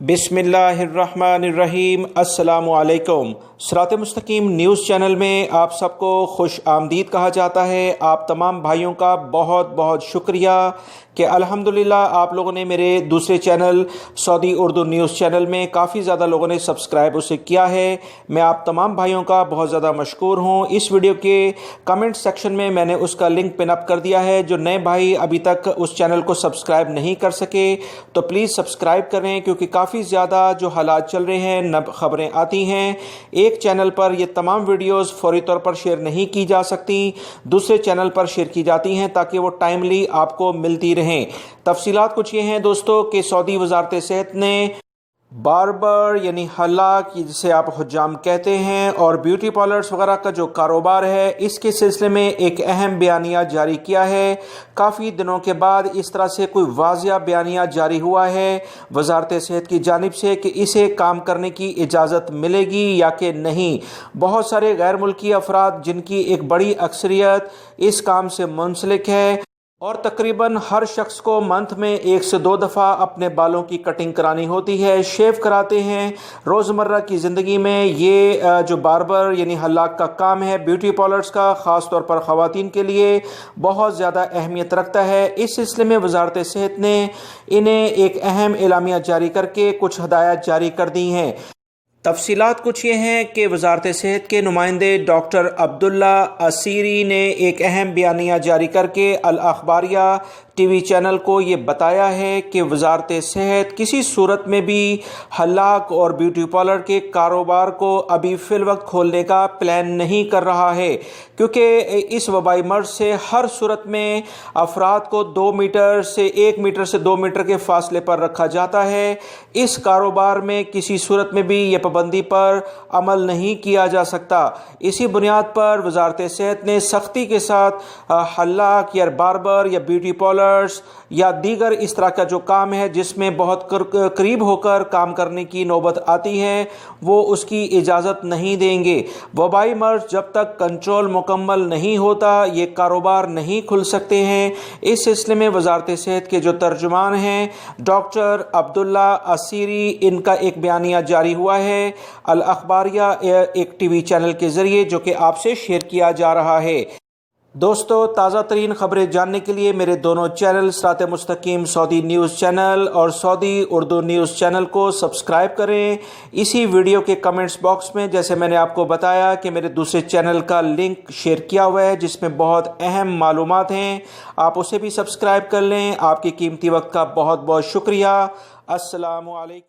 بسم اللہ الرحمن الرحیم۔ السلام علیکم۔ صراط مستقیم نیوز چینل میں آپ سب کو خوش آمدید کہا جاتا ہے۔ آپ تمام بھائیوں کا بہت بہت شکریہ کہ الحمدللہ آپ لوگوں نے میرے دوسرے چینل سعودی اردو نیوز چینل میں کافی زیادہ لوگوں نے سبسکرائب اسے کیا ہے۔ میں آپ تمام بھائیوں کا بہت زیادہ مشکور ہوں۔ اس ویڈیو کے کمنٹ سیکشن میں نے اس کا لنک پن اپ کر دیا ہے۔ جو نئے بھائی ابھی تک اس چینل کو سبسکرائب نہیں کر سکے تو پلیز سبسکرائب کریں، کیونکہ کافی زیادہ جو حالات چل رہے ہیں، نب خبریں آتی ہیں۔ ایک چینل پر یہ تمام ویڈیوز فوری طور پر شیئر نہیں کی جا سکتی، دوسرے چینل پر شیئر کی جاتی ہیں تاکہ وہ ٹائملی آپ کو ملتی رہیں۔ تفصیلات کچھ یہ ہیں دوستو کہ سعودی وزارت صحت نے باربر یعنی حلاق جسے آپ حجام کہتے ہیں اور بیوٹی پارلرز وغیرہ کا جو کاروبار ہے، اس کے سلسلے میں ایک اہم بیانیہ جاری کیا ہے۔ کافی دنوں کے بعد اس طرح سے کوئی واضح بیانیہ جاری ہوا ہے وزارت صحت کی جانب سے کہ اسے کام کرنے کی اجازت ملے گی یا کہ نہیں۔ بہت سارے غیر ملکی افراد جن کی ایک بڑی اکثریت اس کام سے منسلک ہے اور تقریباً ہر شخص کو منتھ میں 1 سے 2 دفعہ اپنے بالوں کی کٹنگ کرانی ہوتی ہے، شیو کراتے ہیں۔ روزمرہ کی زندگی میں یہ جو باربر یعنی حلاق کا کام ہے، بیوٹی پارلرز کا، خاص طور پر خواتین کے لیے بہت زیادہ اہمیت رکھتا ہے۔ اس سلسلے میں وزارت صحت نے انہیں ایک اہم اعلامیہ جاری کر کے کچھ ہدایات جاری کر دی ہیں۔ تفصیلات کچھ یہ ہیں کہ وزارت صحت کے نمائندے ڈاکٹر عبداللہ اسیری نے ایک اہم بیانیہ جاری کر کے الاخباریہ ٹی وی چینل کو یہ بتایا ہے کہ وزارت صحت کسی صورت میں بھی حلاق اور بیوٹی پارلر کے کاروبار کو ابھی فی الوقت کھولنے کا پلان نہیں کر رہا ہے، کیونکہ اس وبائی مرض سے ہر صورت میں افراد کو 2 میٹر سے 1 میٹر سے 2 میٹر کے فاصلے پر رکھا جاتا ہے۔ اس کاروبار میں کسی صورت میں بھی یہ پابندی پر عمل نہیں کیا جا سکتا۔ اسی بنیاد پر وزارت صحت نے سختی کے ساتھ حلاق یا باربر یا بیوٹی پارلر یا دیگر اس طرح کا جو کام ہے جس میں بہت قریب ہو کر کام کرنے کی نوبت آتی ہے، وہ اس کی اجازت نہیں دیں گے۔ وبائی مرض جب تک کنٹرول مکمل نہیں ہوتا یہ کاروبار نہیں کھل سکتے ہیں۔ اس سلسلے میں وزارت صحت کے جو ترجمان ہیں ڈاکٹر عبداللہ اسیری، ان کا ایک بیانیہ جاری ہوا ہے الاخباریہ ایک ٹی وی چینل کے ذریعے، جو کہ آپ سے شیئر کیا جا رہا ہے۔ دوستو، تازہ ترین خبریں جاننے کے لیے میرے دونوں چینل صراط مستقیم سعودی نیوز چینل اور سعودی اردو نیوز چینل کو سبسکرائب کریں۔ اسی ویڈیو کے کمنٹس باکس میں جیسے میں نے آپ کو بتایا کہ میرے دوسرے چینل کا لنک شیئر کیا ہوا ہے جس میں بہت اہم معلومات ہیں، آپ اسے بھی سبسکرائب کر لیں۔ آپ کے قیمتی وقت کا بہت بہت شکریہ۔ السلام علیکم۔